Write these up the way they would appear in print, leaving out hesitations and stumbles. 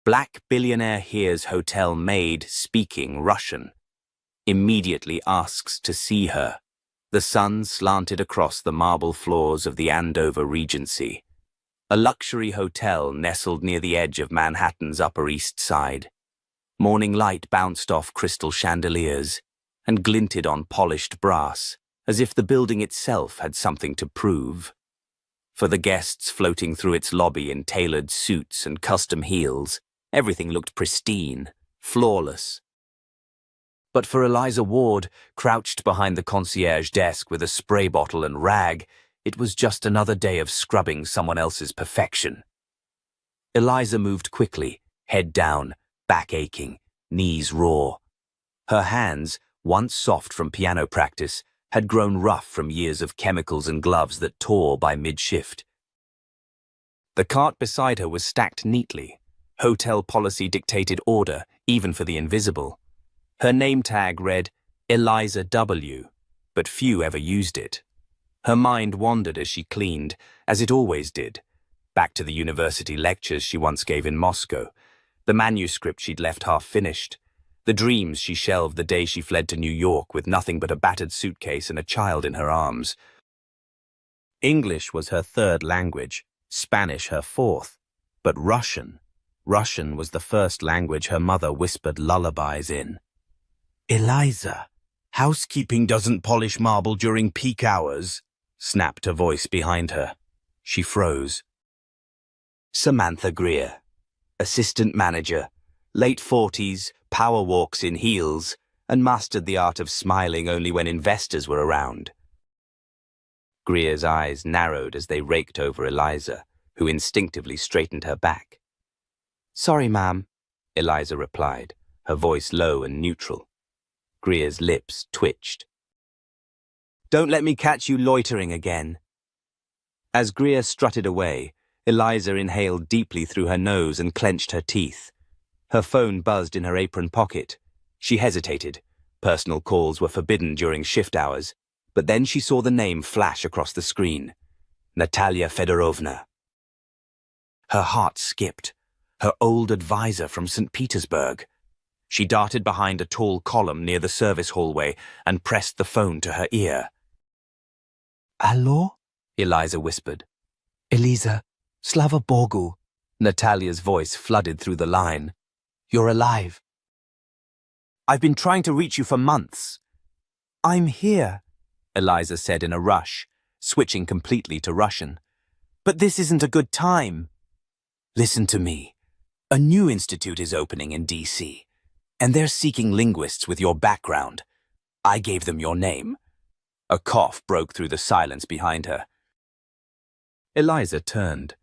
Black billionaire hears hotel maid speaking Russian. Immediately asks to see her. The sun slanted across the marble floors of the Andover Regency, a luxury hotel nestled near the edge of Manhattan's Upper East Side. Morning light bounced off crystal chandeliers and glinted on polished brass, as if the building itself had something to prove. For the guests floating through its lobby in tailored suits and custom heels, everything looked pristine, flawless. But for Eliza Ward, crouched behind the concierge desk with a spray bottle and rag, it was just another day of scrubbing someone else's perfection. Eliza moved quickly, head down, back aching, knees raw. Her hands, once soft from piano practice, had grown rough from years of chemicals and gloves that tore by mid-shift. The cart beside her was stacked neatly. Hotel policy dictated order, even for the invisible. Her name tag read Eliza W., but few ever used it. Her mind wandered as she cleaned, as it always did, back to the university lectures she once gave in Moscow, the manuscript she'd left half-finished, the dreams she shelved the day she fled to New York with nothing but a battered suitcase and a child in her arms. English was her third language, Spanish her fourth, but Russian was the first language her mother whispered lullabies in. "Eliza, housekeeping doesn't polish marble during peak hours," snapped a voice behind her. She froze. Samantha Greer, assistant manager, late 40s, power walks in heels, and mastered the art of smiling only when investors were around. Greer's eyes narrowed as they raked over Eliza, who instinctively straightened her back. "Sorry, ma'am," Eliza replied, her voice low and neutral. Greer's lips twitched. "Don't let me catch you loitering again." As Greer strutted away, Eliza inhaled deeply through her nose and clenched her teeth. Her phone buzzed in her apron pocket. She hesitated. Personal calls were forbidden during shift hours, but then she saw the name flash across the screen. Natalia Fedorovna. Her heart skipped. Her old advisor from St. Petersburg. She darted behind a tall column near the service hallway and pressed the phone to her ear. "Allo?" Eliza whispered. "Eliza, Slava Bogu." Natalia's voice flooded through the line. "You're alive." "I've been trying to reach you for months." "I'm here," Eliza said in a rush, switching completely to Russian. "But this isn't a good time." "Listen to me. A new institute is opening in D.C., and they're seeking linguists with your background. I gave them your name." A cough broke through the silence behind her. Eliza turned.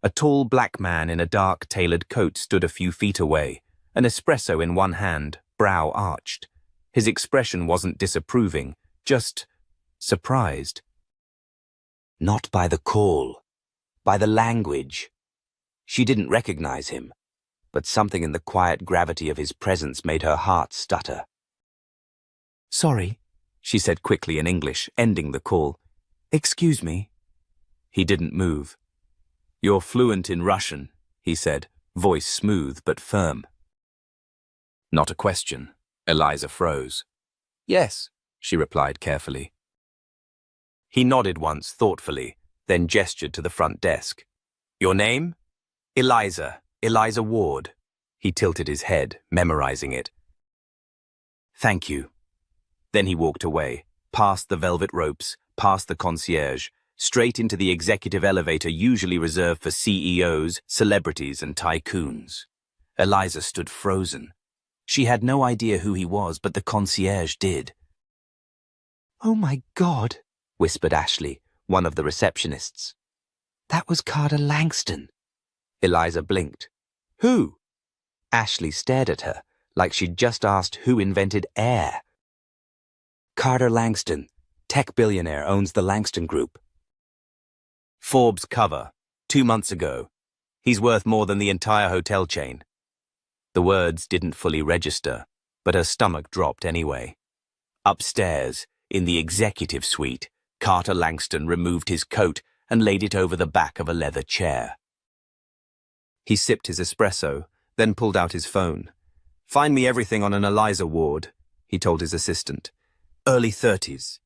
A tall black man in a dark tailored coat stood a few feet away, an espresso in one hand, brow arched. His expression wasn't disapproving, just surprised. Not by the call, by the language. She didn't recognize him, but something in the quiet gravity of his presence made her heart stutter. "Sorry," she said quickly in English, ending the call. "Excuse me." He didn't move. "You're fluent in Russian," he said, voice smooth but firm. Not a question. Eliza froze. "Yes," she replied carefully. He nodded once thoughtfully, then gestured to the front desk. "Your name?" Eliza Ward." He tilted his head, memorizing it. "Thank you." Then he walked away, past the velvet ropes, past the concierge, straight into the executive elevator usually reserved for CEOs, celebrities, and tycoons. Eliza stood frozen. She had no idea who he was, but the concierge did. "Oh my God," whispered Ashley, one of the receptionists. "That was Carter Langston." Eliza blinked. "Who?" Ashley stared at her, like she'd just asked who invented air. "Carter Langston, tech billionaire, owns the Langston Group. Forbes cover, 2 months ago. He's worth more than the entire hotel chain." The words didn't fully register, but her stomach dropped anyway. Upstairs, in the executive suite, Carter Langston removed his coat and laid it over the back of a leather chair. He sipped his espresso, then pulled out his phone. "Find me everything on an Eliza ward," he told his assistant. "Early 30s.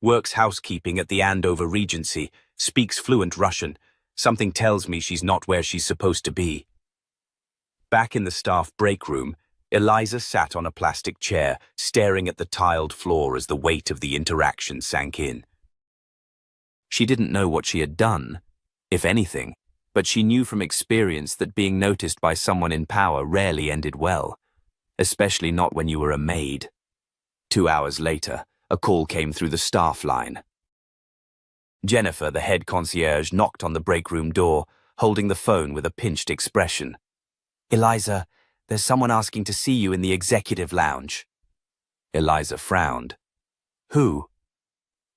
Works housekeeping at the Andover Regency, speaks fluent Russian. Something tells me she's not where she's supposed to be." Back in the staff break room, Eliza sat on a plastic chair, staring at the tiled floor as the weight of the interaction sank in. She didn't know what she had done, if anything, but she knew from experience that being noticed by someone in power rarely ended well, especially not when you were a maid. 2 hours later, a call came through the staff line. Jennifer, the head concierge, knocked on the break room door, holding the phone with a pinched expression. "Eliza, there's someone asking to see you in the executive lounge." Eliza frowned. "Who?"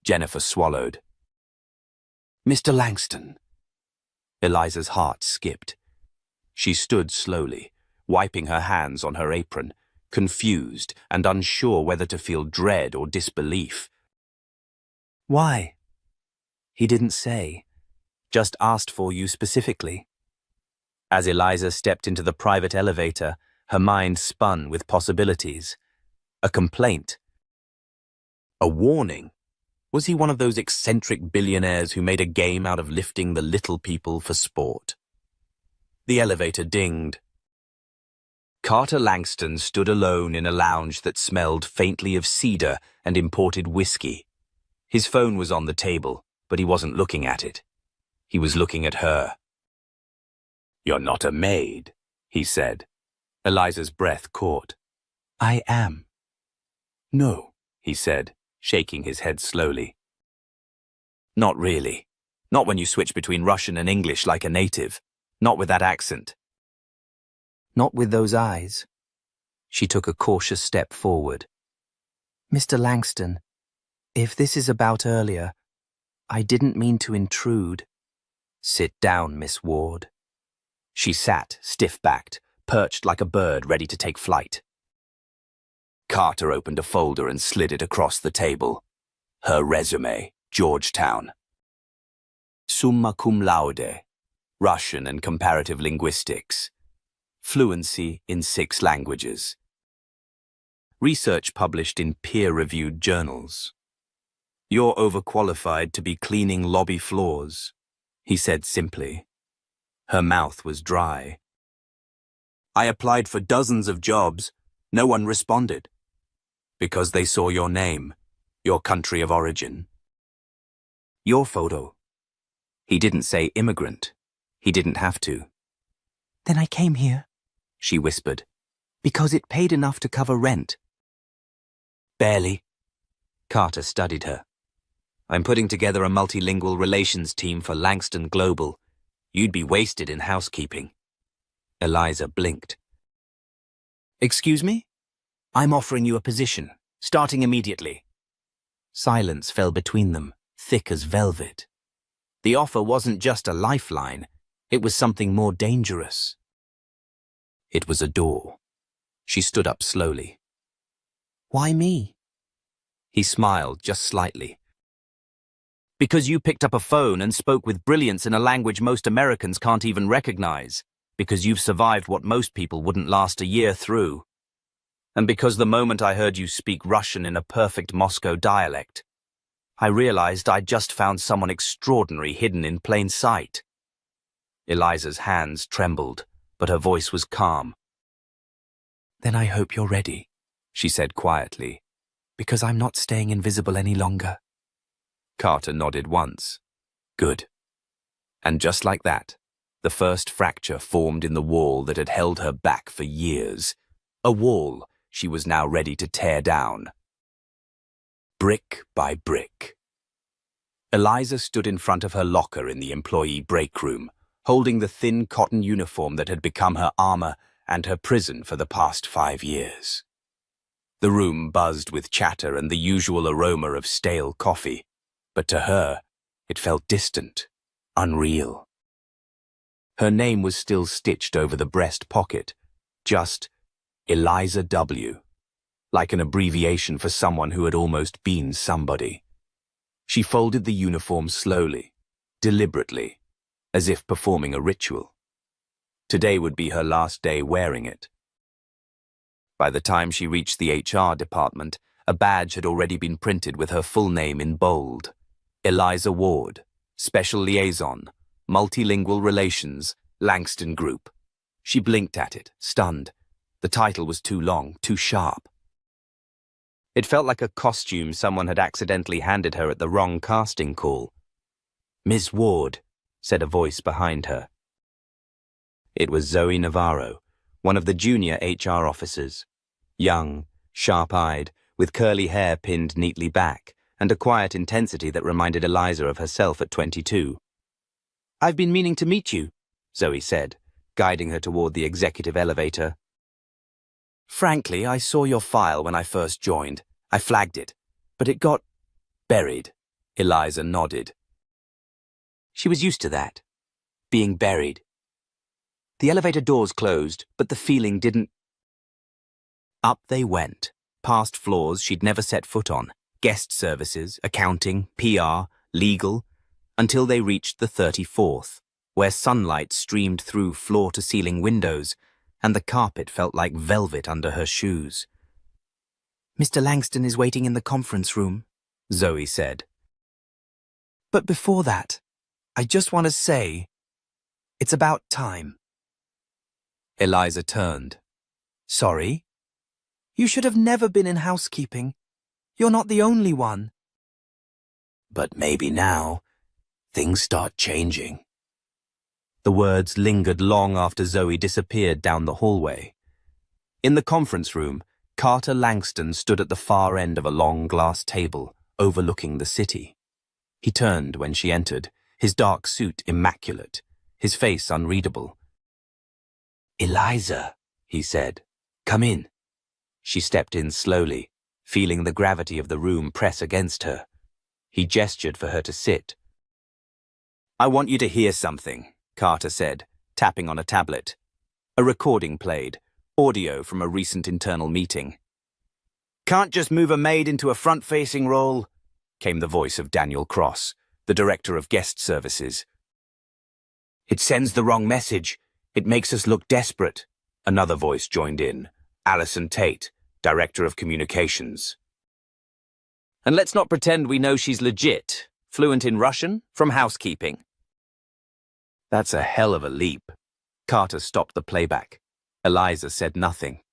Jennifer swallowed. "Mr. Langston." Eliza's heart skipped. She stood slowly, wiping her hands on her apron, confused and unsure whether to feel dread or disbelief. "Why?" "He didn't say. Just asked for you specifically." As Eliza stepped into the private elevator, her mind spun with possibilities. A complaint. A warning. Was he one of those eccentric billionaires who made a game out of lifting the little people for sport? The elevator dinged. Carter Langston stood alone in a lounge that smelled faintly of cedar and imported whiskey. His phone was on the table, but he wasn't looking at it. He was looking at her. "You're not a maid," he said. Eliza's breath caught. "I am." "No," he said, shaking his head slowly. "Not really. Not when you switch between Russian and English like a native. Not with that accent." "Not with those eyes." She took a cautious step forward. "Mr. Langston, if this is about earlier, I didn't mean to intrude." "Sit down, Miss Ward." She sat, stiff-backed, perched like a bird ready to take flight. Carter opened a folder and slid it across the table. Her resume, Georgetown. Summa cum laude, Russian and comparative linguistics. Fluency in 6 languages. Research published in peer-reviewed journals. "You're overqualified to be cleaning lobby floors," he said simply. Her mouth was dry. "I applied for dozens of jobs. No one responded." "Because they saw your name, your country of origin." "Your photo." He didn't say immigrant. He didn't have to. "Then I came here," she whispered, "because it paid enough to cover rent." "Barely." Carter studied her. "I'm putting together a multilingual relations team for Langston Global. You'd be wasted in housekeeping." Eliza blinked. "Excuse me? I'm offering you a position, starting immediately." Silence fell between them, thick as velvet. The offer wasn't just a lifeline, it was something more dangerous. It was a door. She stood up slowly. "Why me?" He smiled just slightly. "Because you picked up a phone and spoke with brilliance in a language most Americans can't even recognize. Because you've survived what most people wouldn't last a year through. And because the moment I heard you speak Russian in a perfect Moscow dialect, I realized I'd just found someone extraordinary hidden in plain sight." Eliza's hands trembled, but her voice was calm. "Then I hope you're ready," she said quietly, "because I'm not staying invisible any longer." Carter nodded once. "Good." And just like that, the first fracture formed in the wall that had held her back for years. A wall she was now ready to tear down. Brick by brick. Eliza stood in front of her locker in the employee break room, holding the thin cotton uniform that had become her armor and her prison for the past 5 years. The room buzzed with chatter and the usual aroma of stale coffee, but to her, it felt distant, unreal. Her name was still stitched over the breast pocket, just Eliza W., like an abbreviation for someone who had almost been somebody. She folded the uniform slowly, deliberately, as if performing a ritual. Today would be her last day wearing it. By the time she reached the HR department, a badge had already been printed with her full name in bold. Eliza Ward, Special Liaison, Multilingual Relations, Langston Group. She blinked at it, stunned. The title was too long, too sharp. It felt like a costume someone had accidentally handed her at the wrong casting call. "Miss Ward," said a voice behind her. It was Zoe Navarro, one of the junior HR officers. Young, sharp-eyed, with curly hair pinned neatly back, and a quiet intensity that reminded Eliza of herself at 22. "I've been meaning to meet you," Zoe said, guiding her toward the executive elevator. "Frankly, I saw your file when I first joined. I flagged it, but it got buried." Eliza nodded. She was used to that, being buried. The elevator doors closed, but the feeling didn't. Up they went, past floors she'd never set foot on, guest services, accounting, PR, legal, until they reached the 34th, where sunlight streamed through floor-to-ceiling windows, and the carpet felt like velvet under her shoes. "Mr. Langston is waiting in the conference room," Zoe said. "But before that, I just want to say, it's about time." Eliza turned. "Sorry? You should have never been in housekeeping. You're not the only one." "But maybe now, things start changing." The words lingered long after Zoe disappeared down the hallway. In the conference room, Carter Langston stood at the far end of a long glass table, overlooking the city. He turned when she entered, his dark suit immaculate, his face unreadable. "Eliza," he said, "come in." She stepped in slowly, feeling the gravity of the room press against her. He gestured for her to sit. "I want you to hear something," Carter said, tapping on a tablet. A recording played, audio from a recent internal meeting. "Can't just move a maid into a front-facing role," came the voice of Daniel Cross, the director of guest services. "It sends the wrong message. It makes us look desperate." Another voice joined in, Alison Tate, director of communications. "And let's not pretend we know she's legit, fluent in Russian, from housekeeping." "That's a hell of a leap." Carter stopped the playback. Eliza said nothing.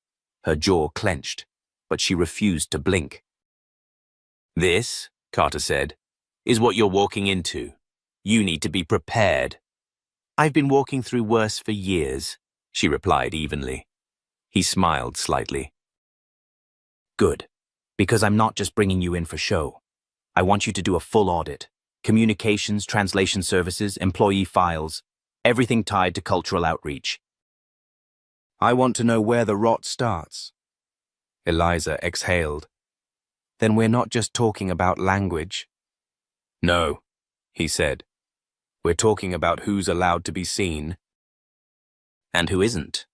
Her jaw clenched, but she refused to blink. "This," Carter said, "is what you're walking into. You need to be prepared." "I've been walking through worse for years," she replied evenly. He smiled slightly. "Good, because I'm not just bringing you in for show. I want you to do a full audit. Communications, translation services, employee files, everything tied to cultural outreach. I want to know where the rot starts." Eliza exhaled. "Then we're not just talking about language." "No," he said. "We're talking about who's allowed to be seen and who isn't."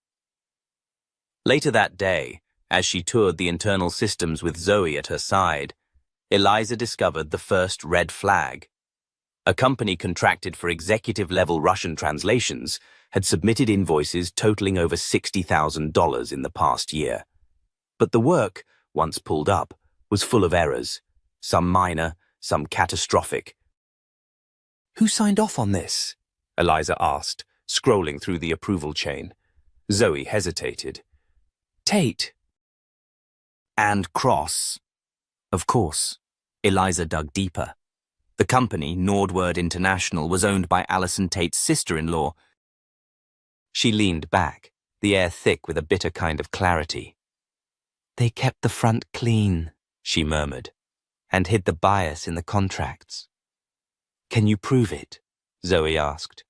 Later that day, as she toured the internal systems with Zoe at her side, Eliza discovered the first red flag. A company contracted for executive-level Russian translations had submitted invoices totaling over $60,000 in the past year. But the work, once pulled up, was full of errors, some minor, some catastrophic. "Who signed off on this?" Eliza asked, scrolling through the approval chain. Zoe hesitated. "Tate." "And Cross." Of course. Eliza dug deeper. The company, Nordword International, was owned by Alison Tate's sister-in-law. She leaned back, the air thick with a bitter kind of clarity. "They kept the front clean," she murmured, "and hid the bias in the contracts." "Can you prove it?" Zoe asked.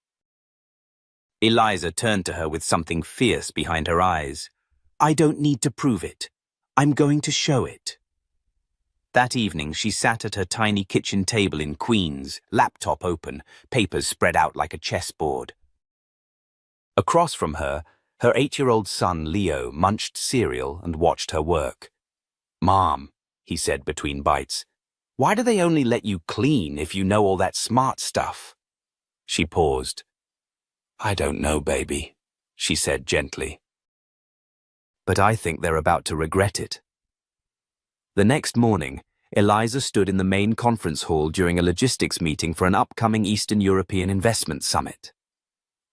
Eliza turned to her with something fierce behind her eyes. "I don't need to prove it. I'm going to show it." That evening, she sat at her tiny kitchen table in Queens, laptop open, papers spread out like a chessboard. Across from her, her 8-year-old son Leo munched cereal and watched her work. "Mom," he said between bites, "why do they only let you clean if you know all that smart stuff?" She paused. "I don't know, baby," she said gently. But I think they're about to regret it. The next morning, Eliza stood in the main conference hall during a logistics meeting for an upcoming Eastern European investment summit.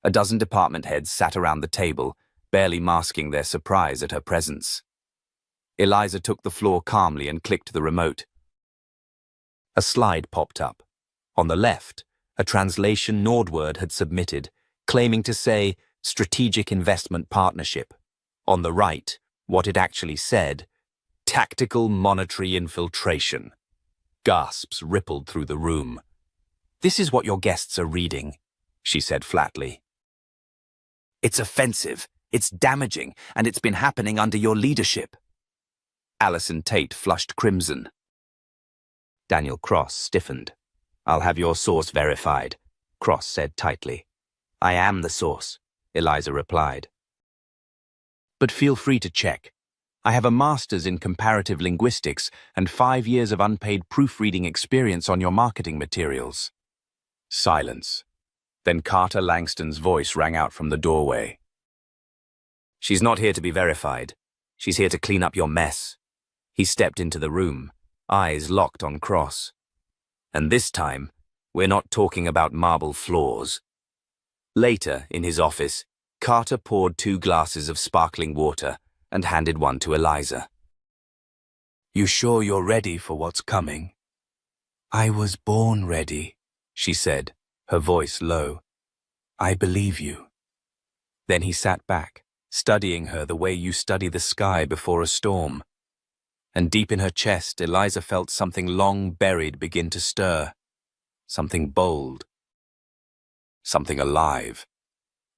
A dozen department heads sat around the table, barely masking their surprise at her presence. Eliza took the floor calmly and clicked the remote. A slide popped up. On the left, a translation Nordword had submitted, claiming to say Strategic Investment Partnership. On the right, what it actually said, Tactical Monetary Infiltration. Gasps rippled through the room. "This is what your guests are reading," she said flatly. "It's offensive, it's damaging, and it's been happening under your leadership." Alison Tate flushed crimson. Daniel Cross stiffened. "I'll have your source verified," Cross said tightly. "I am the source," Eliza replied. "But feel free to check. I have a master's in comparative linguistics and 5 years of unpaid proofreading experience on your marketing materials." Silence. Then Carter Langston's voice rang out from the doorway. "She's not here to be verified. She's here to clean up your mess." He stepped into the room, eyes locked on Cross. "And this time, we're not talking about marble floors." Later, in his office, Carter poured 2 glasses of sparkling water and handed one to Eliza. "You sure you're ready for what's coming?" "I was born ready," she said, her voice low. "I believe you." Then he sat back, studying her the way you study the sky before a storm. And deep in her chest, Eliza felt something long buried begin to stir. Something bold. Something alive.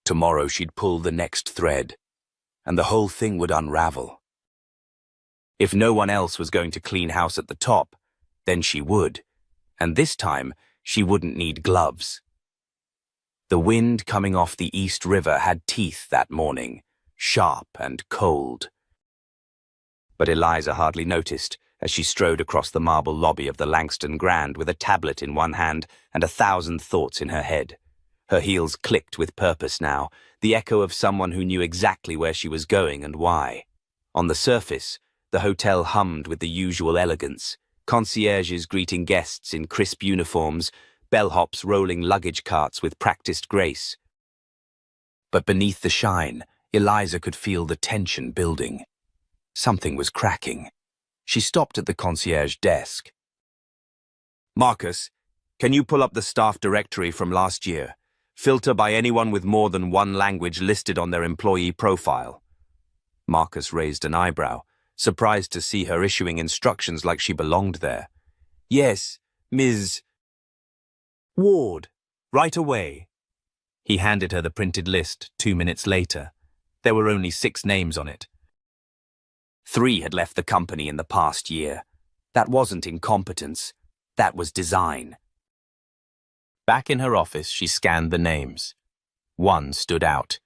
Tomorrow she'd pull the next thread, and the whole thing would unravel. If no one else was going to clean house at the top, then she would, and this time she wouldn't need gloves. The wind coming off the East River had teeth that morning, sharp and cold. But Eliza hardly noticed as she strode across the marble lobby of the Langston Grand with a tablet in one hand and 1,000 thoughts in her head. Her heels clicked with purpose now, the echo of someone who knew exactly where she was going and why. On the surface, the hotel hummed with the usual elegance, concierges greeting guests in crisp uniforms, bellhops rolling luggage carts with practiced grace. But beneath the shine, Eliza could feel the tension building. Something was cracking. She stopped at the concierge desk. "Marcus, can you pull up the staff directory from last year? Filter by anyone with more than one language listed on their employee profile." Marcus raised an eyebrow, surprised to see her issuing instructions like she belonged there. "Yes, Ms. Ward, right away." He handed her the printed list 2 minutes later. There were only 6 names on it. 3 had left the company in the past year. That wasn't incompetence. That was design. Back in her office, she scanned the names. One stood out.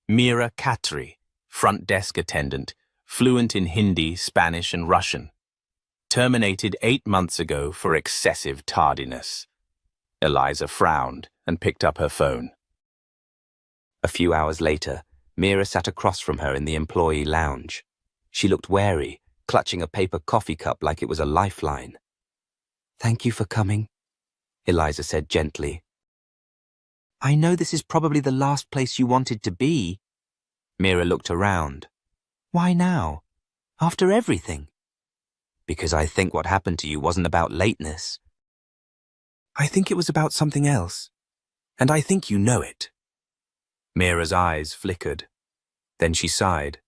Mira Khatri, front desk attendant, fluent in Hindi, Spanish, and Russian. Terminated 8 months ago for excessive tardiness. Eliza frowned and picked up her phone. A few hours later, Mira sat across from her in the employee lounge. She looked wary, clutching a paper coffee cup like it was a lifeline. "Thank you for coming," Eliza said gently. "I know this is probably the last place you wanted to be." Mira looked around. "Why now? After everything?" "Because I think what happened to you wasn't about lateness. I think it was about something else. And I think you know it." Mira's eyes flickered. Then she sighed.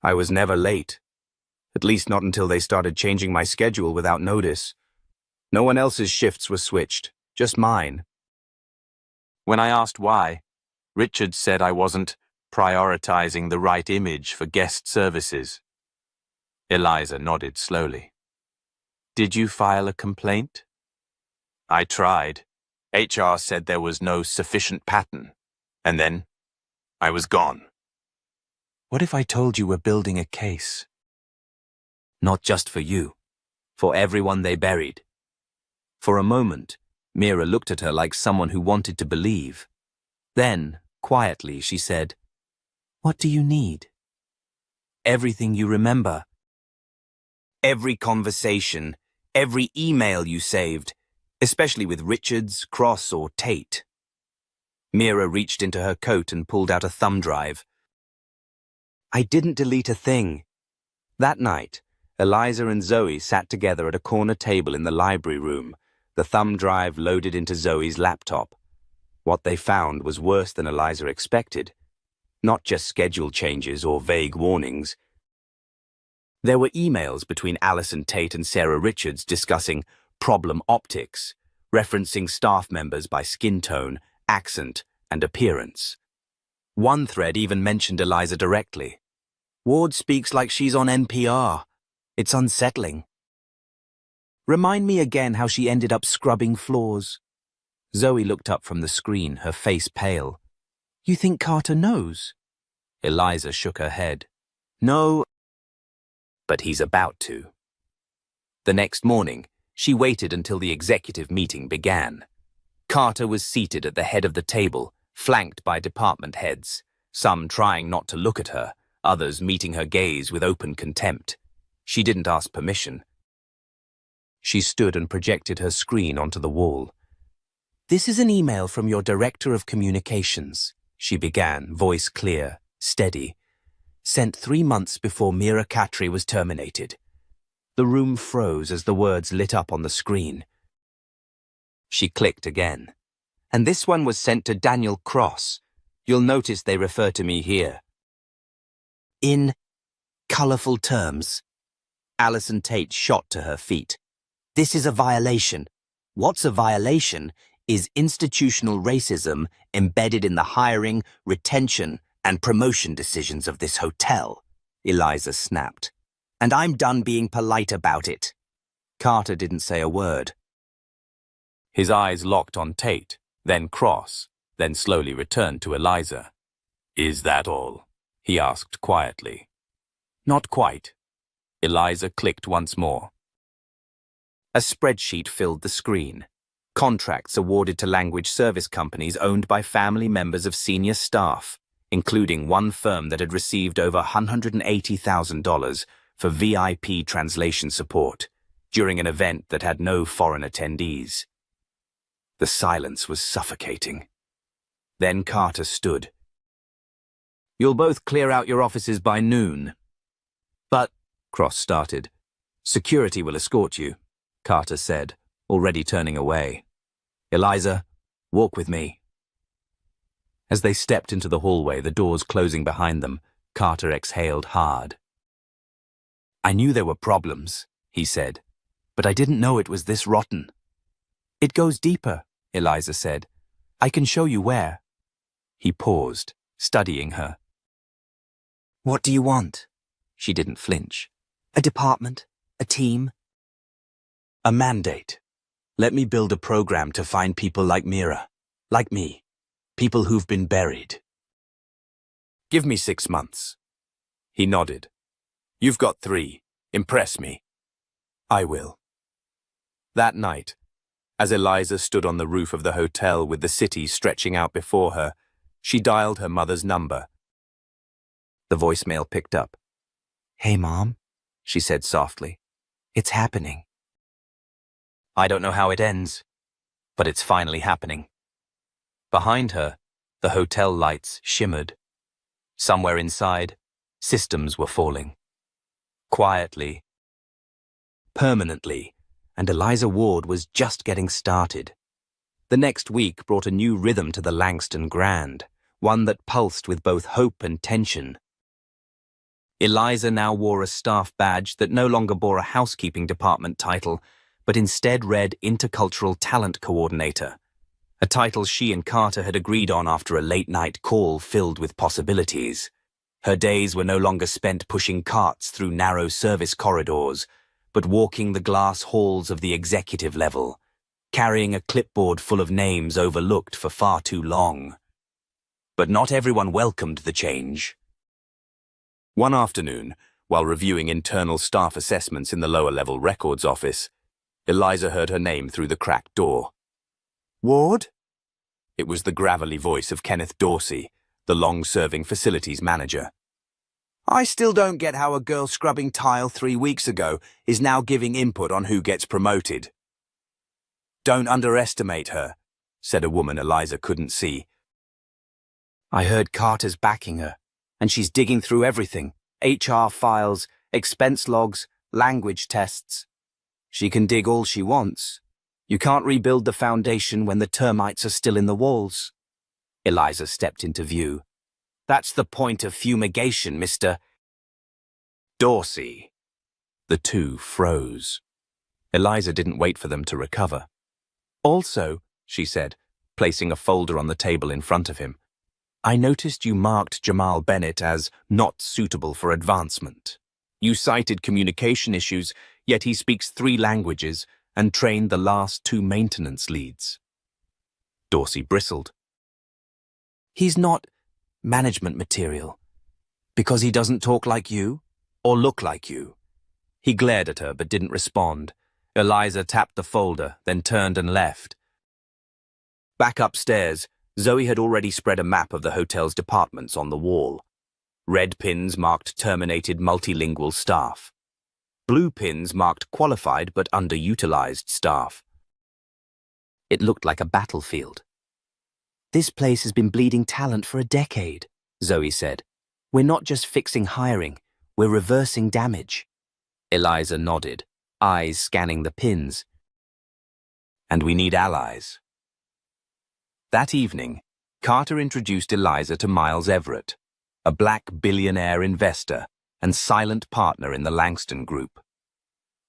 "I was never late. At least not until they started changing my schedule without notice. No one else's shifts were switched, just mine. When I asked why, Richard said I wasn't prioritizing the right image for guest services." Eliza nodded slowly. "Did you file a complaint?" "I tried. HR said there was no sufficient pattern. And then I was gone." "What if I told you we're building a case?" "Not just for you. For everyone they buried." For a moment, Mira looked at her like someone who wanted to believe. Then, Quietly, she said, "What do you need?" "Everything you remember. Every conversation, every email you saved, especially with Richards, Cross, or Tate." Mira reached into her coat and pulled out a thumb drive. "I didn't delete a thing." That night, Eliza and Zoe sat together at a corner table in the library room, the thumb drive loaded into Zoe's laptop. What they found was worse than Eliza expected. Not just schedule changes or vague warnings. There were emails between Alison Tate and Sarah Richards discussing problem optics, referencing staff members by skin tone, accent, and appearance. One thread even mentioned Eliza directly. "Ward speaks like she's on NPR. It's unsettling." "Remind me again how she ended up scrubbing floors." Zoe looked up from the screen, her face pale. "You think Carter knows?" Eliza shook her head. "No, but he's about to." The next morning, she waited until the executive meeting began. Carter was seated at the head of the table, flanked by department heads, some trying not to look at her, others meeting her gaze with open contempt. She didn't ask permission. She stood and projected her screen onto the wall. "This is an email from your Director of Communications," she began, voice clear, steady. "Sent 3 months before Mira Katri was terminated." The room froze as the words lit up on the screen. She clicked again. "And this one was sent to Daniel Cross. You'll notice they refer to me here." "In colorful terms." Alison Tate shot to her feet. "This is a violation. What's a violation is institutional racism embedded in the hiring, retention, and promotion decisions of this hotel," Eliza snapped. "And I'm done being polite about it." Carter didn't say a word. His eyes locked on Tate, then Cross, then slowly returned to Eliza. "Is that all?" he asked quietly. "Not quite." Eliza clicked once more. A spreadsheet filled the screen. Contracts awarded to language service companies owned by family members of senior staff, including one firm that had received over $180,000 for VIP translation support during an event that had no foreign attendees. The silence was suffocating. Then Carter stood. "You'll both clear out your offices by noon." "But," Cross started. "Security will escort you," Carter said, already turning away. "Eliza, walk with me." As they stepped into the hallway, the doors closing behind them, Carter exhaled hard. "I knew there were problems," he said, "but I didn't know it was this rotten." "It goes deeper," Eliza said. "I can show you where." He paused, studying her. "What do you want?" She didn't flinch. "A department? A team?" "A mandate. Let me build a program to find people like Mira, like me, people who've been buried." "Give me 6 months." He nodded. "You've got 3. Impress me." "I will." That night, as Eliza stood on the roof of the hotel with the city stretching out before her, she dialed her mother's number. The voicemail picked up. "Hey, Mom," she said softly. "It's happening." "I don't know how it ends, but it's finally happening." Behind her, the hotel lights shimmered. Somewhere inside, systems were falling. Quietly, permanently, and Eliza Ward was just getting started. The next week brought a new rhythm to the Langston Grand, one that pulsed with both hope and tension. Eliza now wore a staff badge that no longer bore a housekeeping department title, but instead read Intercultural Talent Coordinator, a title she and Carter had agreed on after a late-night call filled with possibilities. Her days were no longer spent pushing carts through narrow service corridors, but walking the glass halls of the executive level, carrying a clipboard full of names overlooked for far too long. But not everyone welcomed the change. One afternoon, while reviewing internal staff assessments in the lower-level records office, Eliza heard her name through the cracked door. "Ward?" It was the gravelly voice of Kenneth Dorsey, the long-serving facilities manager. I still don't get how a girl scrubbing tile 3 weeks ago is now giving input on who gets promoted. Don't underestimate her, said a woman Eliza couldn't see. I heard Carter's backing her, and she's digging through everything. HR files, expense logs, language tests. She can dig all she wants. You can't rebuild the foundation when the termites are still in the walls. Eliza stepped into view. That's the point of fumigation, Mr. Dorsey. The two froze. Eliza didn't wait for them to recover. Also, she said, placing a folder on the table in front of him, I noticed you marked Jamal Bennett as not suitable for advancement. You cited communication issues, yet he speaks 3 languages and trained the last 2 maintenance leads. Dorsey bristled. He's not management material because he doesn't talk like you or look like you. He glared at her but didn't respond. Eliza tapped the folder, then turned and left. Back upstairs, Zoe had already spread a map of the hotel's departments on the wall. Red pins marked terminated multilingual staff. Blue pins marked qualified but underutilized staff. It looked like a battlefield. This place has been bleeding talent for a decade, Zoe said. We're not just fixing hiring, we're reversing damage. Eliza nodded, eyes scanning the pins. And we need allies. That evening, Carter introduced Eliza to Miles Everett, a black billionaire investor and silent partner in the Langston Group.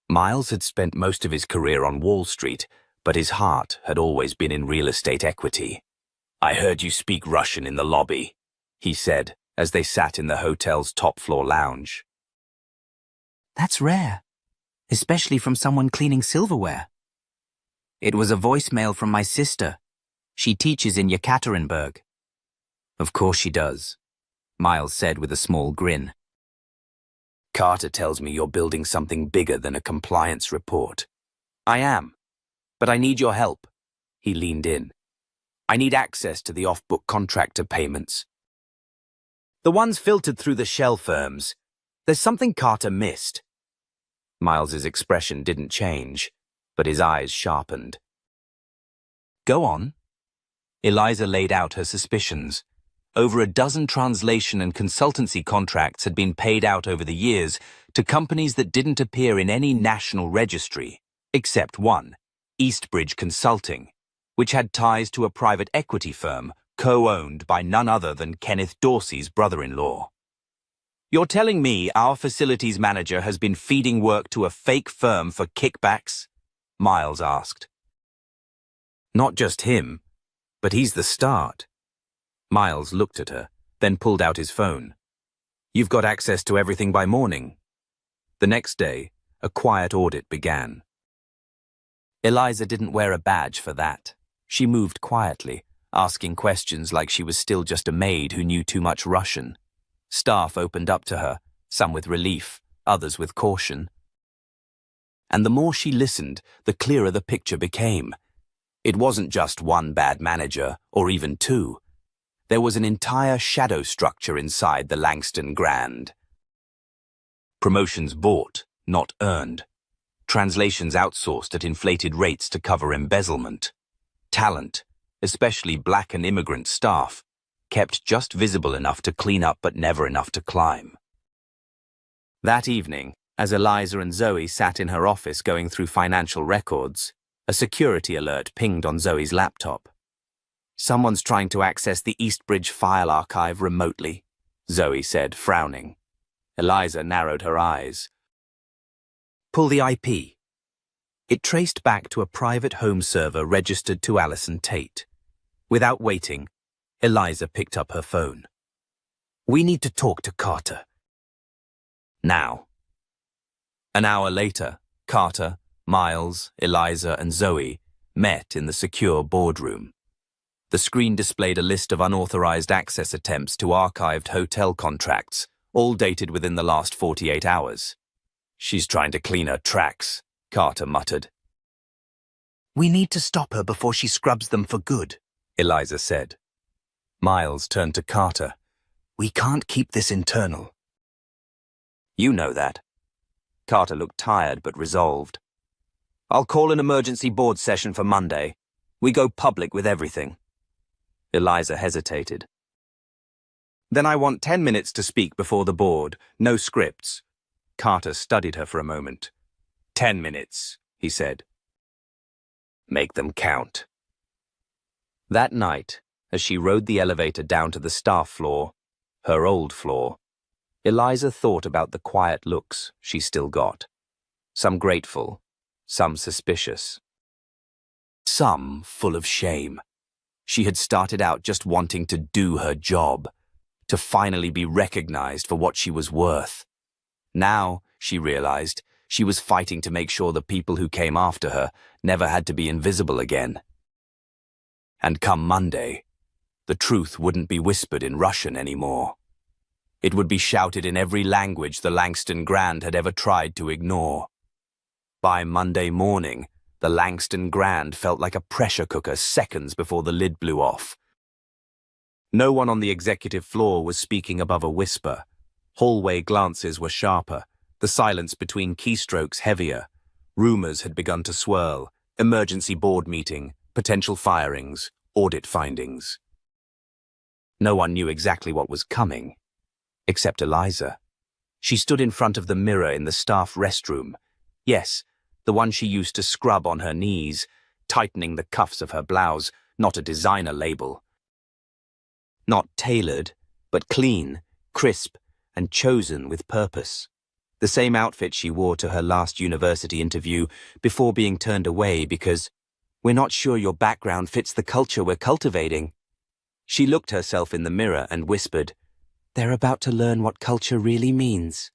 Miles had spent most of his career on Wall Street, but his heart had always been in real estate equity. I heard you speak Russian in the lobby, he said, as they sat in the hotel's top-floor lounge. That's rare, especially from someone cleaning silverware. It was a voicemail from my sister. She teaches in Yekaterinburg. Of course she does, Miles said with a small grin. Carter tells me you're building something bigger than a compliance report. I am, but I need your help. He leaned in. I need access to the off-book contractor payments. The ones filtered through the shell firms. There's something Carter missed. Miles's expression didn't change, but his eyes sharpened. Go on. Eliza laid out her suspicions. Over a dozen translation and consultancy contracts had been paid out over the years to companies that didn't appear in any national registry, except one, Eastbridge Consulting, which had ties to a private equity firm co-owned by none other than Kenneth Dorsey's brother-in-law. You're telling me our facilities manager has been feeding work to a fake firm for kickbacks? Miles asked. Not just him, but he's the start. Miles looked at her, then pulled out his phone. You've got access to everything by morning. The next day, a quiet audit began. Eliza didn't wear a badge for that. She moved quietly, asking questions like she was still just a maid who knew too much Russian. Staff opened up to her, some with relief, others with caution. And the more she listened, the clearer the picture became. It wasn't just one bad manager, or even 2. There was an entire shadow structure inside the Langston Grand. Promotions bought, not earned. Translations outsourced at inflated rates to cover embezzlement. Talent, especially black and immigrant staff, kept just visible enough to clean up but never enough to climb. That evening, as Eliza and Zoe sat in her office going through financial records, a security alert pinged on Zoe's laptop. Someone's trying to access the Eastbridge file archive remotely, Zoe said, frowning. Eliza narrowed her eyes. Pull the IP. It traced back to a private home server registered to Alison Tate. Without waiting, Eliza picked up her phone. We need to talk to Carter. Now. An hour later, Carter, Miles, Eliza, and Zoe met in the secure boardroom. The screen displayed a list of unauthorized access attempts to archived hotel contracts, all dated within the last 48 hours. She's trying to clean her tracks, Carter muttered. We need to stop her before she scrubs them for good, Eliza said. Miles turned to Carter. We can't keep this internal. You know that. Carter looked tired but resolved. I'll call an emergency board session for Monday. We go public with everything. Eliza hesitated. Then I want 10 minutes to speak before the board, no scripts. Carter studied her for a moment. 10 minutes, he said. Make them count. That night, as she rode the elevator down to the staff floor, her old floor, Eliza thought about the quiet looks she still got. Some grateful, some suspicious. Some full of shame. She had started out just wanting to do her job, to finally be recognized for what she was worth. Now, she realized, she was fighting to make sure the people who came after her never had to be invisible again. And come Monday, the truth wouldn't be whispered in Russian anymore. It would be shouted in every language the Langston Grand had ever tried to ignore. By Monday morning, the Langston Grand felt like a pressure cooker seconds before the lid blew off. No one on the executive floor was speaking above a whisper. Hallway glances were sharper, the silence between keystrokes heavier. Rumors had begun to swirl. Emergency board meeting, potential firings, audit findings. No one knew exactly what was coming, except Eliza. She stood in front of the mirror in the staff restroom. Yes, the one she used to scrub on her knees, tightening the cuffs of her blouse, not a designer label. Not tailored, but clean, crisp, and chosen with purpose. The same outfit she wore to her last university interview before being turned away because, "We're not sure your background fits the culture we're cultivating." She looked herself in the mirror and whispered, "They're about to learn what culture really means."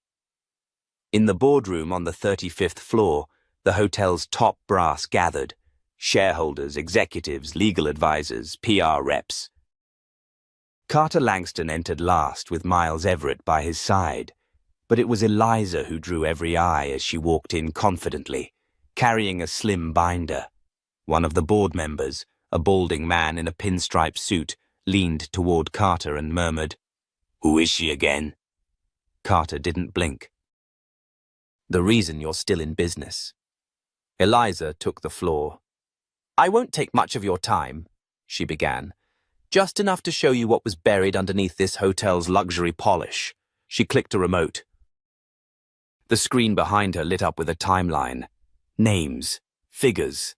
In the boardroom on the 35th floor, the hotel's top brass gathered. Shareholders, executives, legal advisors, PR reps. Carter Langston entered last with Miles Everett by his side, but it was Eliza who drew every eye as she walked in confidently, carrying a slim binder. One of the board members, a balding man in a pinstripe suit, leaned toward Carter and murmured, "Who is she again?" Carter didn't blink. "The reason you're still in business." Eliza took the floor. "I won't take much of your time," she began. "Just enough to show you what was buried underneath this hotel's luxury polish." She clicked a remote. The screen behind her lit up with a timeline. Names, figures.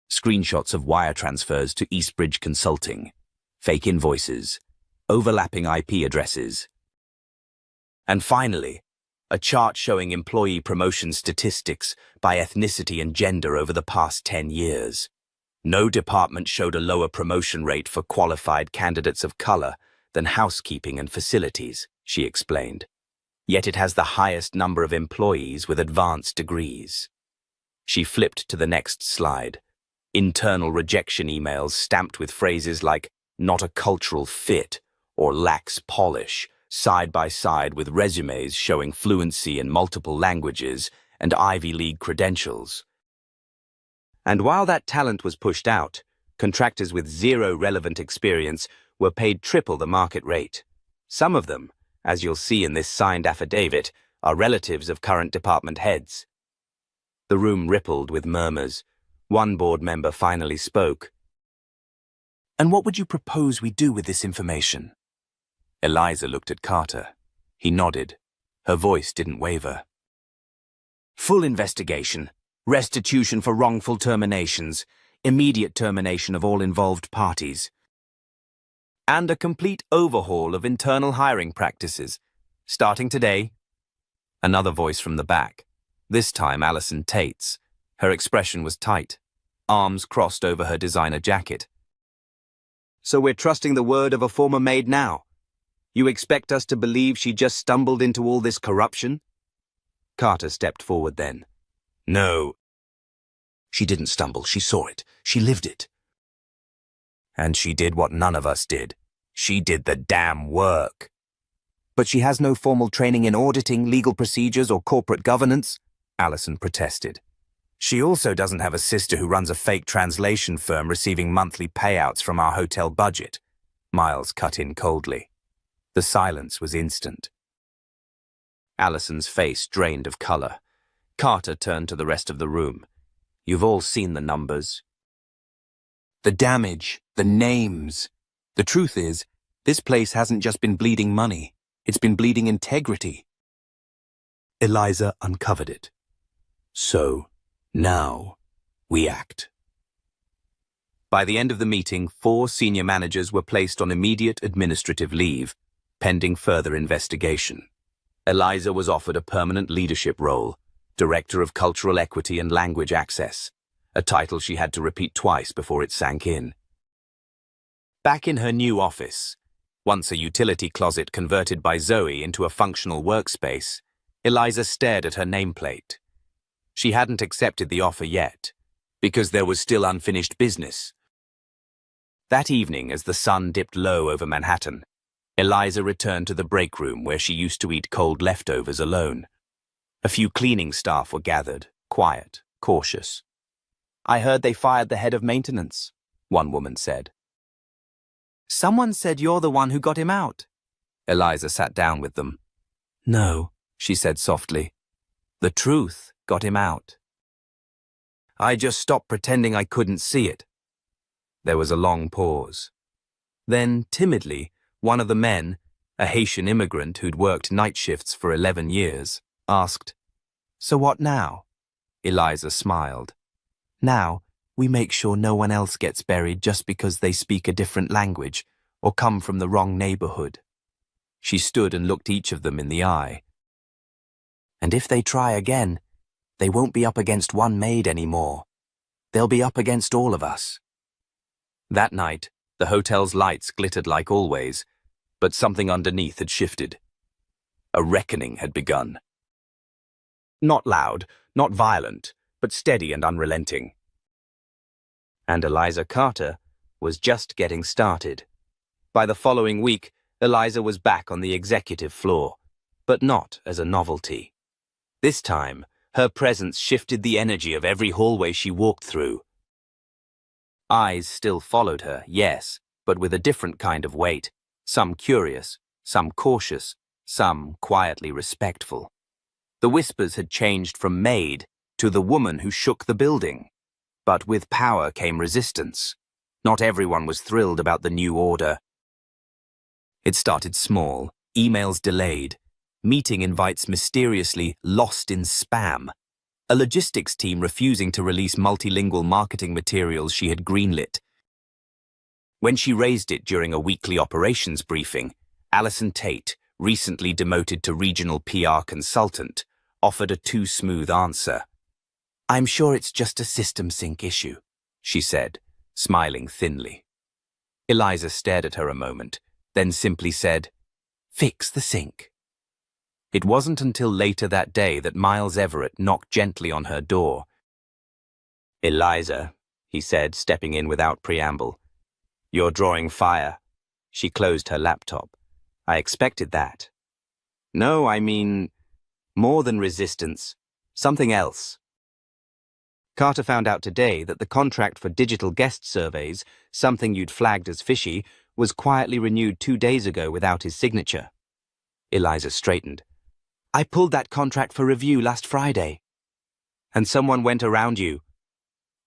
Screenshots of wire transfers to Eastbridge Consulting. Fake invoices. Overlapping IP addresses. And finally, a chart showing employee promotion statistics by ethnicity and gender over the past 10 years. No department showed a lower promotion rate for qualified candidates of color than housekeeping and facilities, she explained. Yet it has the highest number of employees with advanced degrees. She flipped to the next slide. Internal rejection emails stamped with phrases like "not a cultural fit" or "lacks polish," side by side with resumes showing fluency in multiple languages and Ivy League credentials. And while that talent was pushed out, contractors with zero relevant experience were paid triple the market rate. Some of them, as you'll see in this signed affidavit, are relatives of current department heads. The room rippled with murmurs. One board member finally spoke. "And what would you propose we do with this information?" Eliza looked at Carter. He nodded. Her voice didn't waver. "Full investigation. Restitution for wrongful terminations, immediate termination of all involved parties, and a complete overhaul of internal hiring practices, starting today." Another voice from the back, this time Alison Tate's. Her expression was tight, arms crossed over her designer jacket. "So we're trusting the word of a former maid now? You expect us to believe she just stumbled into all this corruption?" Carter stepped forward then. "No. She didn't stumble, she saw it, she lived it. And she did what none of us did. She did the damn work." "But she has no formal training in auditing, legal procedures, or corporate governance," Alison protested. She also doesn't have a sister who runs a fake translation firm receiving monthly payouts from our hotel budget, Miles cut in coldly. The silence was instant. Allison's face drained of color. Carter turned to the rest of the room. You've all seen the numbers. The damage, the names. The truth is, this place hasn't just been bleeding money. It's been bleeding integrity. Eliza uncovered it. So, now, we act. By the end of the meeting, 4 senior managers were placed on immediate administrative leave, pending further investigation. Eliza was offered a permanent leadership role, Director of Cultural Equity and Language Access, a title she had to repeat twice before it sank in. Back in her new office, once a utility closet converted by Zoe into a functional workspace, Eliza stared at her nameplate. She hadn't accepted the offer yet, because there was still unfinished business. That evening, as the sun dipped low over Manhattan, Eliza returned to the break room where she used to eat cold leftovers alone. A few cleaning staff were gathered, quiet, cautious. I heard they fired the head of maintenance, one woman said. Someone said you're the one who got him out. Eliza sat down with them. No, she said softly. The truth got him out. I just stopped pretending I couldn't see it. There was a long pause. Then, timidly, one of the men, a Haitian immigrant who'd worked night shifts for 11 years, asked, So what now? Eliza smiled. Now, we make sure no one else gets buried just because they speak a different language or come from the wrong neighborhood. She stood and looked each of them in the eye. And if they try again, they won't be up against one maid anymore. They'll be up against all of us. That night, the hotel's lights glittered like always, but something underneath had shifted. A reckoning had begun. Not loud, not violent, but steady and unrelenting. And Eliza Carter was just getting started. By the following week, Eliza was back on the executive floor, but not as a novelty. This time, her presence shifted the energy of every hallway she walked through. Eyes still followed her, yes, but with a different kind of weight, some curious, some cautious, some quietly respectful. The whispers had changed from Maid to the woman who shook the building. But with power came resistance. Not everyone was thrilled about the new order. It started small, emails delayed, meeting invites mysteriously lost in spam, a logistics team refusing to release multilingual marketing materials she had greenlit. When she raised it during a weekly operations briefing, Allison Tate, recently demoted to regional PR consultant, offered a too smooth answer. I'm sure it's just a system sync issue, she said, smiling thinly. Eliza stared at her a moment, then simply said, Fix the sync. It wasn't until later that day that Miles Everett knocked gently on her door. Eliza, he said, stepping in without preamble. You're drawing fire. She closed her laptop. I expected that. No, I mean, more than resistance. Something else. Carter found out today that the contract for digital guest surveys, something you'd flagged as fishy, was quietly renewed 2 days ago without his signature. Eliza straightened. I pulled that contract for review last Friday. And someone went around you.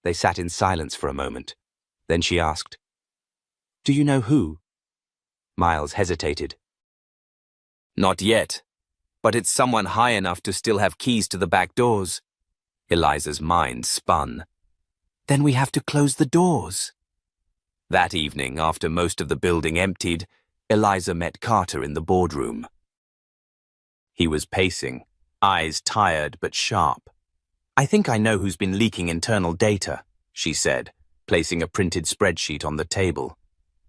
They sat in silence for a moment. Then she asked, Do you know who? Miles hesitated. Not yet, but it's someone high enough to still have keys to the back doors. Eliza's mind spun. Then we have to close the doors. That evening, after most of the building emptied, Eliza met Carter in the boardroom. He was pacing, eyes tired but sharp. I think I know who's been leaking internal data, she said, placing a printed spreadsheet on the table.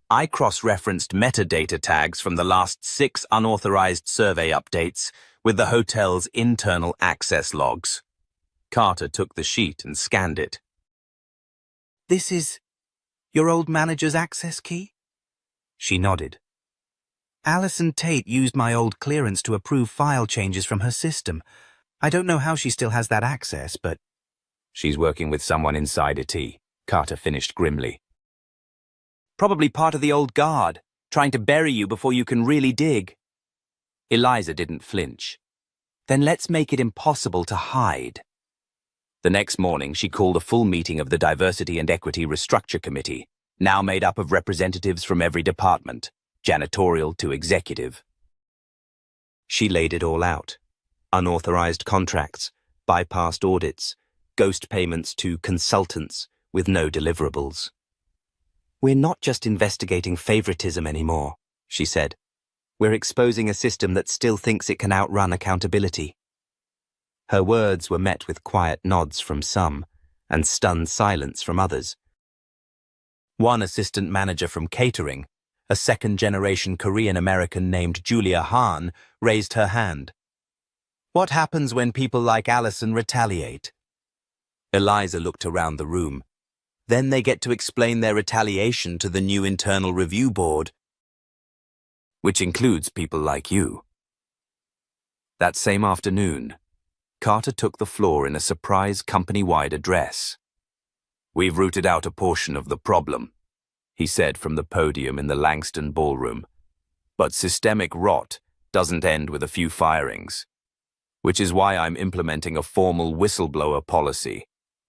I cross-referenced metadata tags from the last 6 unauthorized survey updates with the hotel's internal access logs. Carter took the sheet and scanned it. This is your old manager's access key? She nodded. Allison Tate used my old clearance to approve file changes from her system. I don't know how she still has that access, but She's working with someone inside IT, Carter finished grimly. Probably part of the old guard, trying to bury you before you can really dig. Eliza didn't flinch. Then let's make it impossible to hide. The next morning, she called a full meeting of the Diversity and Equity Restructure Committee, now made up of representatives from every department, janitorial to executive. She laid it all out. Unauthorized contracts, bypassed audits, ghost payments to consultants with no deliverables. We're not just investigating favoritism anymore, she said. We're exposing a system that still thinks it can outrun accountability. Her words were met with quiet nods from some and stunned silence from others. One assistant manager from catering, a second-generation Korean-American named Julia Hahn, raised her hand. What happens when people like Allison retaliate? Eliza looked around the room. Then they get to explain their retaliation to the new internal review board, which includes people like you. That same afternoon, Carter took the floor in a surprise company-wide address. We've rooted out a portion of the problem, he said from the podium in the Langston Ballroom. But systemic rot doesn't end with a few firings, which is why I'm implementing a formal whistleblower policy,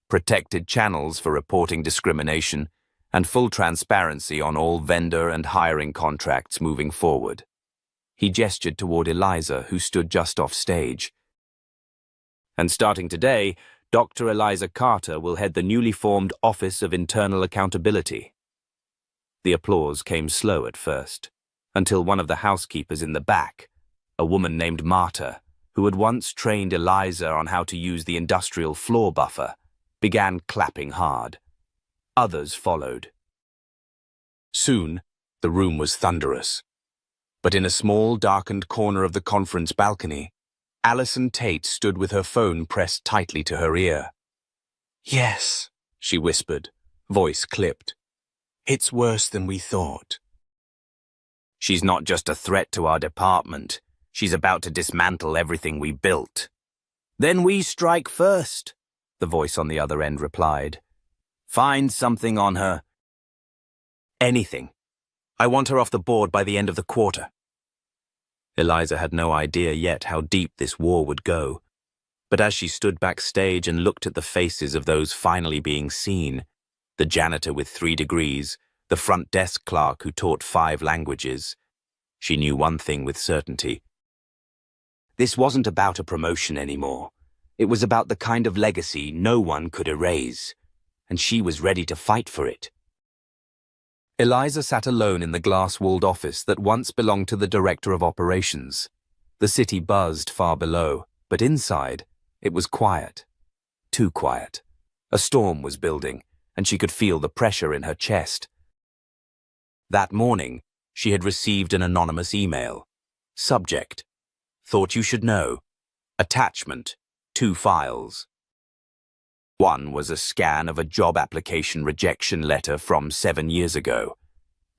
protected channels for reporting discrimination, and full transparency on all vendor and hiring contracts moving forward. He gestured toward Eliza, who stood just off stage. And starting today, Dr. Eliza Carter will head the newly formed Office of Internal Accountability. The applause came slow at first, until one of the housekeepers in the back, a woman named Marta, who had once trained Eliza on how to use the industrial floor buffer, began clapping hard. Others followed. Soon, the room was thunderous. But in a small, darkened corner of the conference balcony, Allison Tate stood with her phone pressed tightly to her ear. Yes, she whispered, voice clipped. It's worse than we thought. She's not just a threat to our department. She's about to dismantle everything we built. Then we strike first, the voice on the other end replied. Find something on her. Anything. I want her off the board by the end of the quarter. Eliza had no idea yet how deep this war would go. But as she stood backstage and looked at the faces of those finally being seen, the janitor with 3 degrees, the front desk clerk who taught 5 languages, she knew one thing with certainty. This wasn't about a promotion anymore. It was about the kind of legacy no one could erase, and she was ready to fight for it. Eliza sat alone in the glass-walled office that once belonged to the director of operations. The city buzzed far below, but inside, it was quiet. Too quiet. A storm was building, and she could feel the pressure in her chest. That morning, she had received an anonymous email. Subject: Thought you should know. Attachment: 2 files. One was a scan of a job application rejection letter from 7 years ago.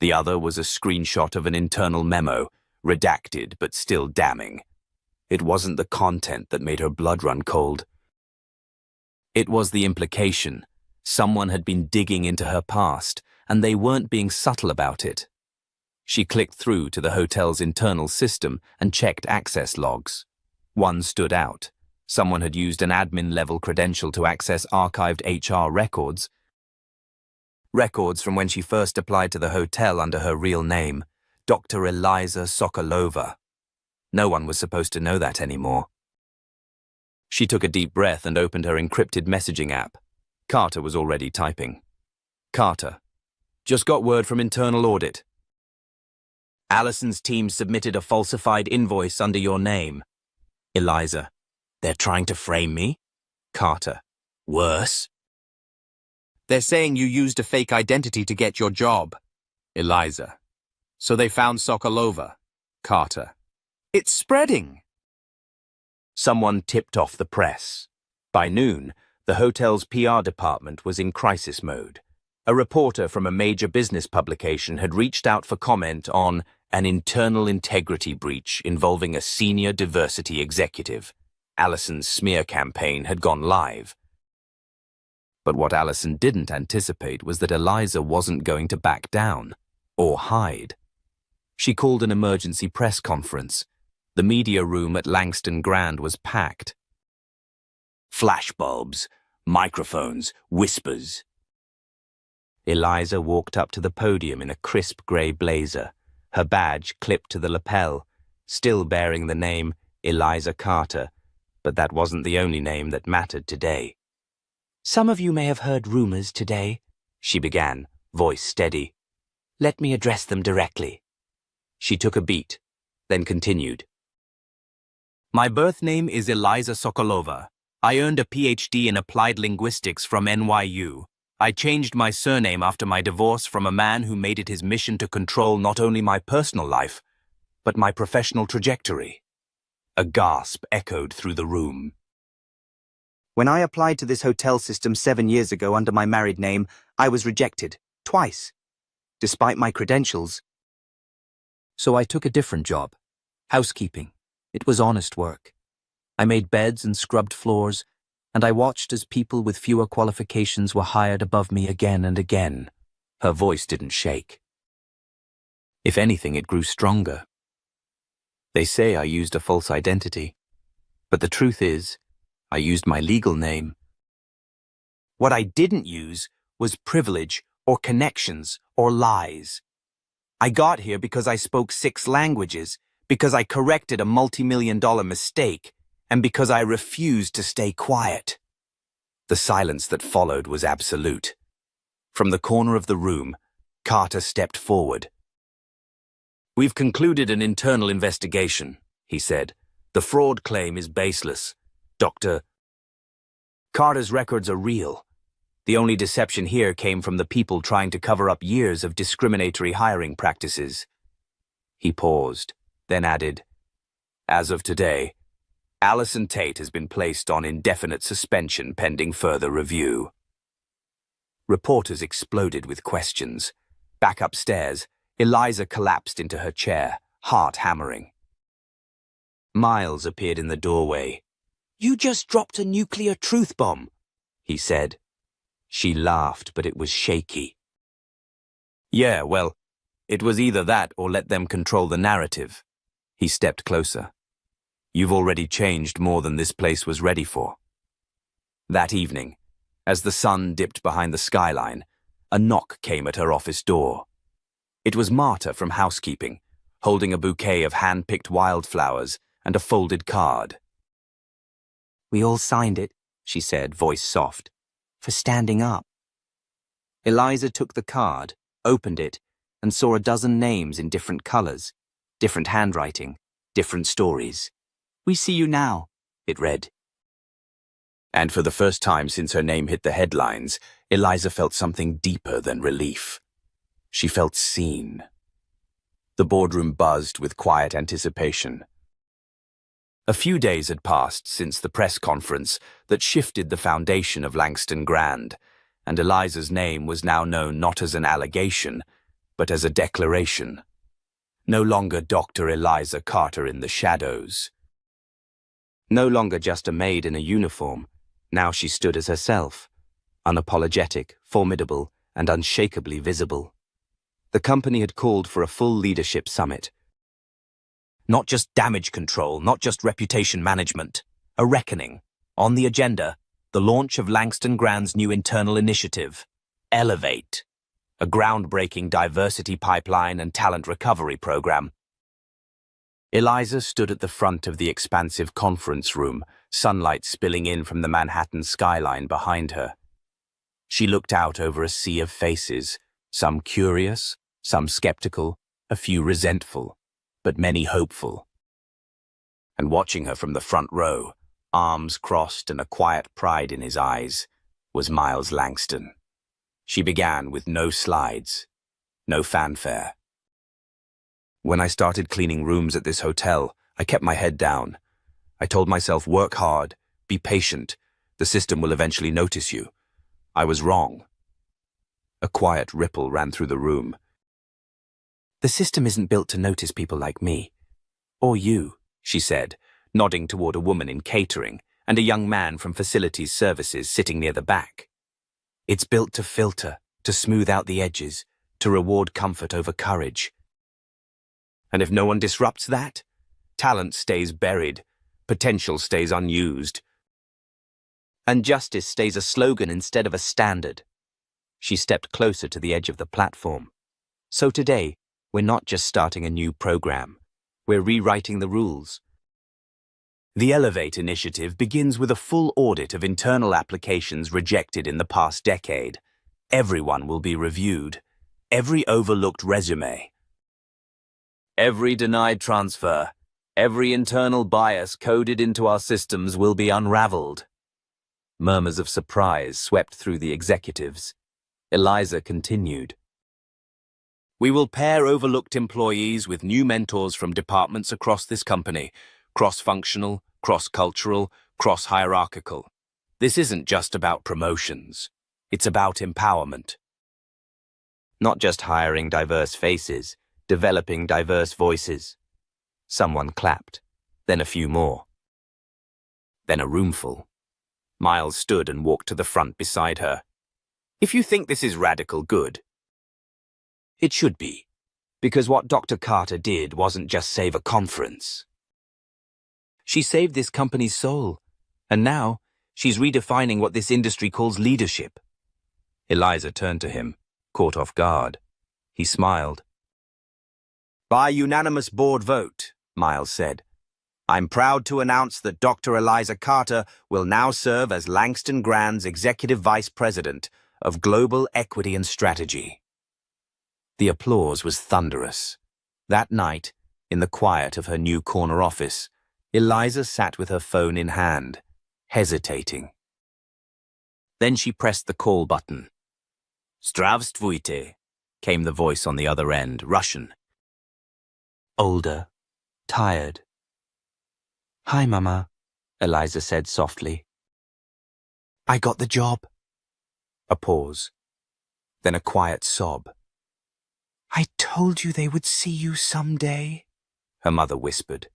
The other was a screenshot of an internal memo, redacted but still damning. It wasn't the content that made her blood run cold. It was the implication. Someone had been digging into her past, and they weren't being subtle about it. She clicked through to the hotel's internal system and checked access logs. One stood out. Someone had used an admin-level credential to access archived HR records. Records from when she first applied to the hotel under her real name, Dr. Eliza Sokolova. No one was supposed to know that anymore. She took a deep breath and opened her encrypted messaging app. Carter was already typing. Carter: Just got word from internal audit. Allison's team submitted a falsified invoice under your name. Eliza: They're trying to frame me? Carter: Worse. They're saying you used a fake identity to get your job. Eliza: So they found Sokolova. Carter: It's spreading. Someone tipped off the press. By noon, the hotel's PR department was in crisis mode. A reporter from a major business publication had reached out for comment on an internal integrity breach involving a senior diversity executive. Allison's smear campaign had gone live. But what Allison didn't anticipate was that Eliza wasn't going to back down or hide. She called an emergency press conference. The media room at Langston Grand was packed. Flashbulbs, microphones, whispers. Eliza walked up to the podium in a crisp grey blazer, her badge clipped to the lapel, still bearing the name Eliza Carter, but that wasn't the only name that mattered today. Some of you may have heard rumors today, she began, voice steady. Let me address them directly. She took a beat, then continued. My birth name is Eliza Sokolova. I earned a PhD in applied linguistics from NYU. I changed my surname after my divorce from a man who made it his mission to control not only my personal life, but my professional trajectory. A gasp echoed through the room. When I applied to this hotel system 7 years ago under my married name, I was rejected, twice, despite my credentials. So I took a different job, housekeeping. It was honest work. I made beds and scrubbed floors, and I watched as people with fewer qualifications were hired above me again and again. Her voice didn't shake. If anything, it grew stronger. They say I used a false identity, but the truth is, I used my legal name. What I didn't use was privilege or connections or lies. I got here because I spoke 6 languages, because I corrected a multi-million-dollar mistake, and because I refused to stay quiet. The silence that followed was absolute. From the corner of the room, Carter stepped forward. We've concluded an internal investigation, he said. The fraud claim is baseless. Dr. Carter's records are real. The only deception here came from the people trying to cover up years of discriminatory hiring practices. He paused, then added, as of today, Allison Tate has been placed on indefinite suspension pending further review. Reporters exploded with questions. Back upstairs, Eliza collapsed into her chair, heart hammering. Miles appeared in the doorway. You just dropped a nuclear truth bomb, he said. She laughed, but it was shaky. Yeah, well, it was either that or let them control the narrative. He stepped closer. You've already changed more than this place was ready for. That evening, as the sun dipped behind the skyline, a knock came at her office door. It was Marta from housekeeping, holding a bouquet of hand-picked wildflowers and a folded card. We all signed it, she said, voice soft, for standing up. Eliza took the card, opened it, and saw a dozen names in different colors, different handwriting, different stories. We see you now, it read. And for the first time since her name hit the headlines, Eliza felt something deeper than relief. She felt seen. The boardroom buzzed with quiet anticipation. A few days had passed since the press conference that shifted the foundation of Langston Grand, and Eliza's name was now known not as an allegation, but as a declaration. No longer Dr. Eliza Carter in the shadows. No longer just a maid in a uniform, now she stood as herself, unapologetic, formidable, and unshakably visible. The company had called for a full leadership summit. Not just damage control, not just reputation management. A reckoning. On the agenda, the launch of Langston Grand's new internal initiative, Elevate, a groundbreaking diversity pipeline and talent recovery program. Eliza stood at the front of the expansive conference room, sunlight spilling in from the Manhattan skyline behind her. She looked out over a sea of faces, some curious, some skeptical, a few resentful, but many hopeful. And watching her from the front row, arms crossed and a quiet pride in his eyes, was Miles Langston. She began with no slides, no fanfare. When I started cleaning rooms at this hotel, I kept my head down. I told myself, work hard, be patient, the system will eventually notice you. I was wrong. A quiet ripple ran through the room. The system isn't built to notice people like me. Or you, she said, nodding toward a woman in catering and a young man from facilities services sitting near the back. It's built to filter, to smooth out the edges, to reward comfort over courage. And if no one disrupts that, talent stays buried, potential stays unused. And justice stays a slogan instead of a standard. She stepped closer to the edge of the platform. So today, we're not just starting a new program. We're rewriting the rules. The Elevate initiative begins with a full audit of internal applications rejected in the past decade. Everyone will be reviewed. Every overlooked resume. Every denied transfer. Every internal bias coded into our systems will be unraveled. Murmurs of surprise swept through the executives. Eliza continued. We will pair overlooked employees with new mentors from departments across this company, cross-functional, cross-cultural, cross-hierarchical. This isn't just about promotions. It's about empowerment. Not just hiring diverse faces, developing diverse voices. Someone clapped, then a few more. Then a roomful. Miles stood and walked to the front beside her. If you think this is radical good, it should be, because what Dr. Carter did wasn't just save a conference. She saved this company's soul, and now she's redefining what this industry calls leadership. Eliza turned to him, caught off guard. He smiled. By unanimous board vote, Miles said, I'm proud to announce that Dr. Eliza Carter will now serve as Langston Grand's Executive Vice President of Global Equity and Strategy. The applause was thunderous. That night, in the quiet of her new corner office, Eliza sat with her phone in hand, hesitating. Then she pressed the call button. Zdravstvuyte, came the voice on the other end, Russian. Older, tired. Hi, Mama, Eliza said softly. I got the job. A pause, then a quiet sob. I told you they would see you someday, her mother whispered.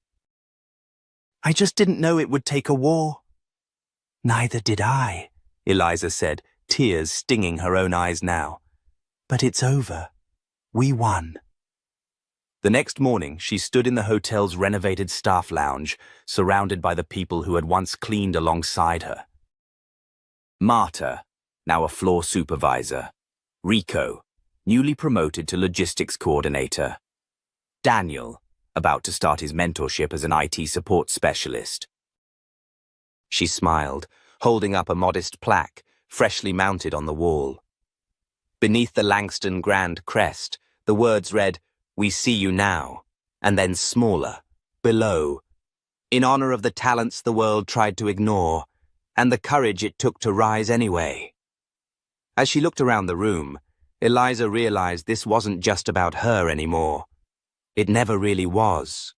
I just didn't know it would take a war. Neither did I, Eliza said, tears stinging her own eyes now. But it's over. We won. The next morning, she stood in the hotel's renovated staff lounge, surrounded by the people who had once cleaned alongside her. Marta, now a floor supervisor. Rico, newly promoted to logistics coordinator. Daniel, about to start his mentorship as an IT support specialist. She smiled, holding up a modest plaque, freshly mounted on the wall. Beneath the Langston Grand crest, the words read, We see you now, and then smaller, below, in honor of the talents the world tried to ignore, and the courage it took to rise anyway. As she looked around the room, Eliza realized this wasn't just about her anymore. It never really was.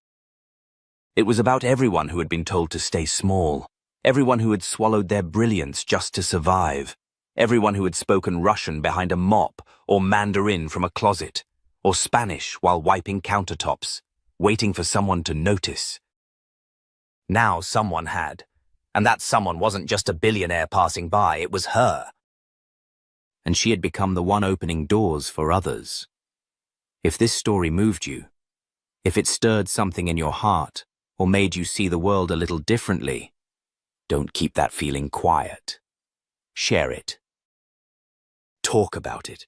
It was about everyone who had been told to stay small, everyone who had swallowed their brilliance just to survive, everyone who had spoken Russian behind a mop or Mandarin from a closet, or Spanish while wiping countertops, waiting for someone to notice. Now someone had, and that someone wasn't just a billionaire passing by, it was her. And she had become the one opening doors for others. If this story moved you, if it stirred something in your heart, or made you see the world a little differently, don't keep that feeling quiet. Share it. Talk about it,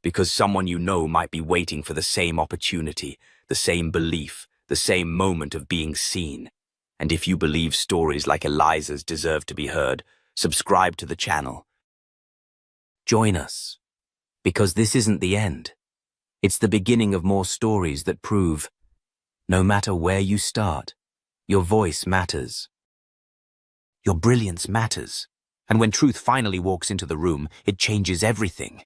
because someone you know might be waiting for the same opportunity, the same belief, the same moment of being seen. And if you believe stories like Eliza's deserve to be heard, subscribe to the channel. Join us, because this isn't the end. It's the beginning of more stories that prove, no matter where you start, your voice matters. Your brilliance matters. And when truth finally walks into the room, it changes everything.